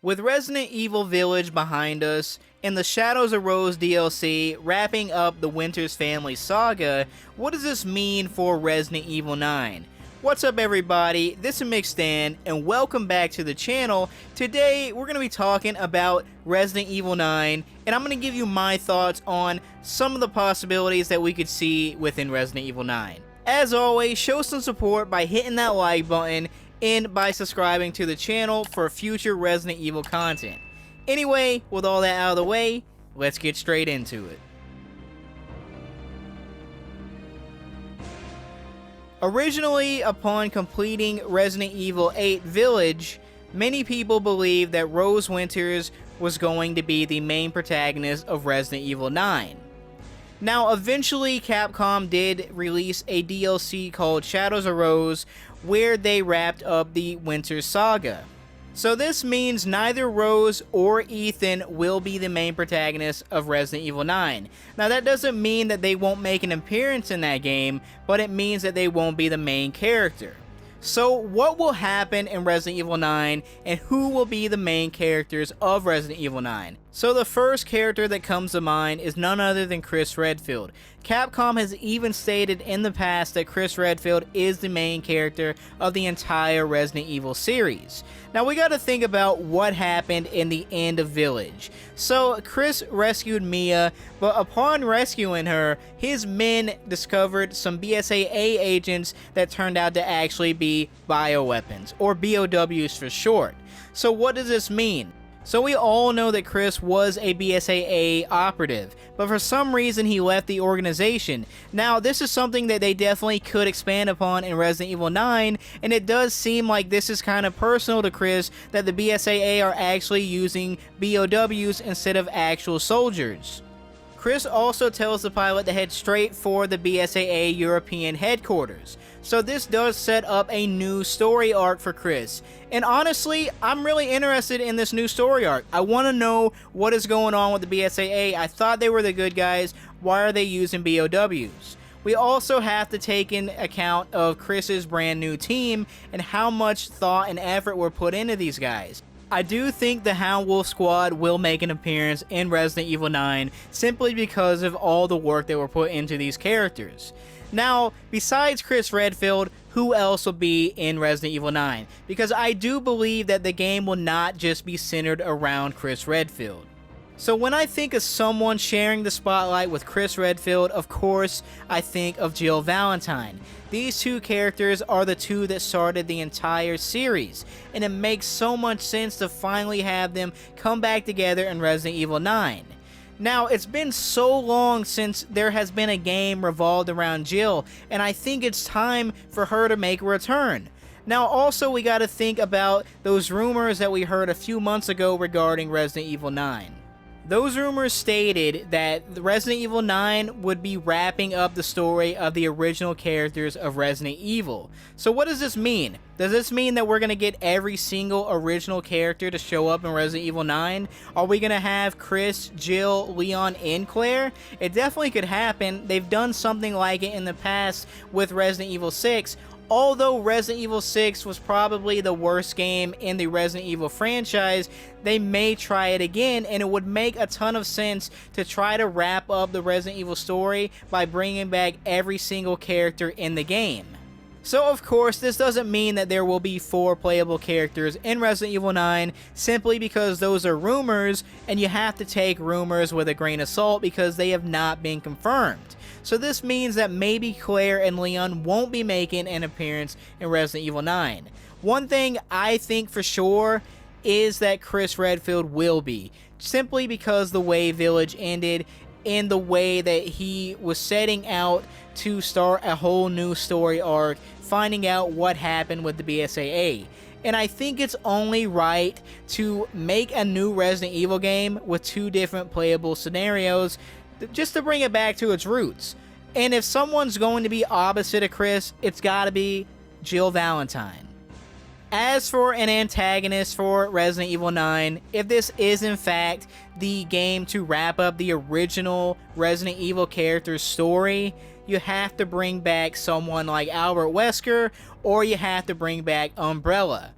With Resident Evil Village behind us, and the Shadows of Rose DLC wrapping up the Winters family saga, what does this mean for Resident Evil 9? What's up everybody, this is McStan, and welcome back to the channel. Today, we're going to be talking about Resident Evil 9, and I'm going to give you my thoughts on some of the possibilities that we could see within Resident Evil 9. As always, show some support by hitting that like button, and by subscribing to the channel for future Resident Evil content. Anyway, with all that out of the way, let's get straight into it. Originally, upon completing Resident Evil 8 Village, many people believed that Rose Winters was going to be the main protagonist of Resident Evil 9. Now, eventually, Capcom did release a DLC called Shadows of Rose, where they wrapped up the Winters saga. So this means neither Rose or Ethan will be the main protagonist of Resident Evil 9. Now that doesn't mean that they won't make an appearance in that game, but it means that they won't be the main character. So what will happen in Resident Evil 9, and who will be the main characters of Resident Evil 9? So the first character that comes to mind is none other than Chris Redfield. Capcom has even stated in the past that Chris Redfield is the main character of the entire Resident Evil series. Now we gotta think about what happened in the end of Village. So Chris rescued Mia, but upon rescuing her, his men discovered some BSAA agents that turned out to actually be bioweapons, or BOWs for short. So what does this mean? So we all know that Chris was a BSAA operative, but for some reason he left the organization. Now this is something that they definitely could expand upon in Resident Evil 9, and it does seem like this is kind of personal to Chris that the BSAA are actually using BOWs instead of actual soldiers. Chris also tells the pilot to head straight for the BSAA European headquarters. So this does set up a new story arc for Chris. And honestly, I'm really interested in this new story arc. I want to know what is going on with the BSAA. I thought they were the good guys. Why are they using BOWs? We also have to take in account of Chris's brand new team and how much thought and effort were put into these guys. I do think the Hound Wolf Squad will make an appearance in Resident Evil 9 simply because of all the work that were put into these characters. Now, besides Chris Redfield, who else will be in Resident Evil 9? Because I do believe that the game will not just be centered around Chris Redfield. So when I think of someone sharing the spotlight with Chris Redfield, of course, I think of Jill Valentine. These two characters are the two that started the entire series, and it makes so much sense to finally have them come back together in Resident Evil 9. Now, it's been so long since there has been a game revolved around Jill, and I think it's time for her to make a return. Now, also, we gotta think about those rumors that we heard a few months ago regarding Resident Evil 9. Those rumors stated that Resident Evil 9 would be wrapping up the story of the original characters of Resident Evil. So what does this mean? Does this mean that we're going to get every single original character to show up in Resident Evil 9? Are we going to have Chris, Jill, Leon, and Claire? It definitely could happen. They've done something like it in the past with Resident Evil 6. Although Resident Evil 6 was probably the worst game in the Resident Evil franchise, they may try it again, and it would make a ton of sense to try to wrap up the Resident Evil story by bringing back every single character in the game. So of course, this doesn't mean that there will be 4 playable characters in Resident Evil 9, simply because those are rumors, and you have to take rumors with a grain of salt because they have not been confirmed. So this means that maybe Claire and Leon won't be making an appearance in Resident Evil 9. One thing I think for sure is that Chris Redfield will be, simply because the way Village ended, in the way that he was setting out to start a whole new story arc, finding out what happened with the BSAA. And I think it's only right to make a new Resident Evil game with 2 different playable scenarios, just to bring it back to its roots. And if someone's going to be opposite of Chris, it's gotta be Jill Valentine. As for an antagonist for Resident Evil 9, if this is in fact the game to wrap up the original Resident Evil character's story, you have to bring back someone like Albert Wesker, or you have to bring back Umbrella.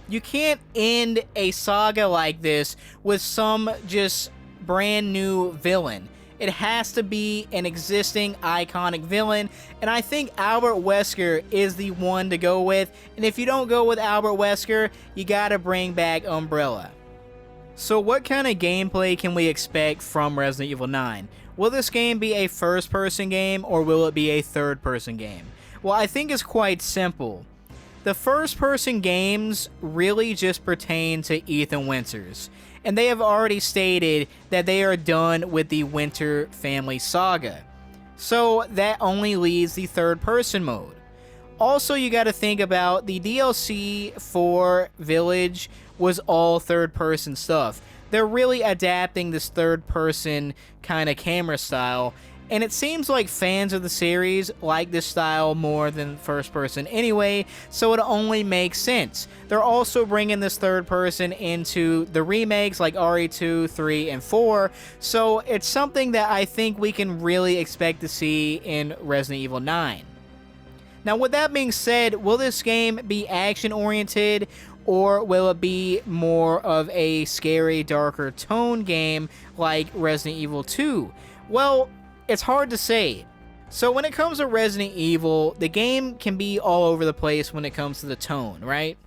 You can't end a saga like this with some just brand new villain. It has to be an existing iconic villain, and I think Albert Wesker is the one to go with, and if you don't go with Albert Wesker, you gotta bring back Umbrella. So what kind of gameplay can we expect from Resident Evil 9? Will this game be a first-person game, or will it be a third-person game? Well, I think it's quite simple. The first-person games really just pertain to Ethan Winters, and they have already stated that they are done with the Winter family saga. So that only leaves the third-person mode. Also, you gotta think about the DLC for Village was all third-person stuff. They're really adapting this third-person kind of camera style, and it seems like fans of the series like this style more than first person anyway, so it only makes sense. They're also bringing this third person into the remakes like RE2, 3, and 4, so it's something that I think we can really expect to see in Resident Evil 9. Now, with that being said, will this game be action-oriented, or will it be more of a scary, darker tone game like Resident Evil 2? Well, it's hard to say. So when it comes to Resident Evil, the game can be all over the place when it comes to the tone, right?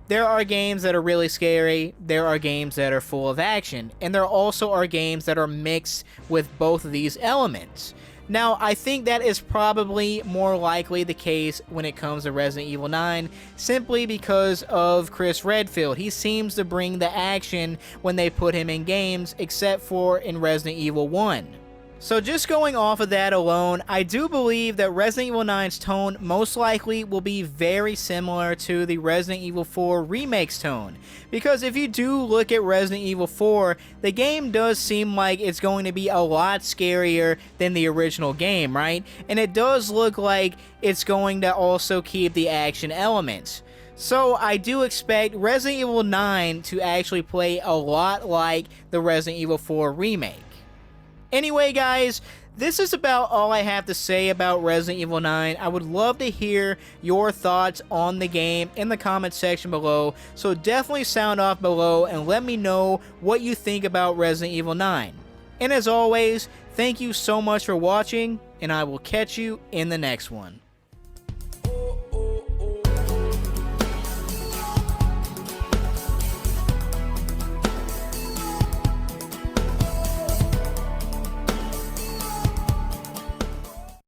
There are games that are really scary, there are games that are full of action, and there also are games that are mixed with both of these elements. Now, I think that is probably more likely the case when it comes to Resident Evil 9, simply because of Chris Redfield. He seems to bring the action when they put him in games, except for in Resident Evil 1. So just going off of that alone, I do believe that Resident Evil 9's tone most likely will be very similar to the Resident Evil 4 remake's tone. Because if you do look at Resident Evil 4, the game does seem like it's going to be a lot scarier than the original game, right? And it does look like it's going to also keep the action elements. So I do expect Resident Evil 9 to actually play a lot like the Resident Evil 4 remake. Anyway, guys, this is about all I have to say about Resident Evil 9. I would love to hear your thoughts on the game in the comment section below, so definitely sound off below and let me know what you think about Resident Evil 9. And as always, thank you so much for watching, and I will catch you in the next one.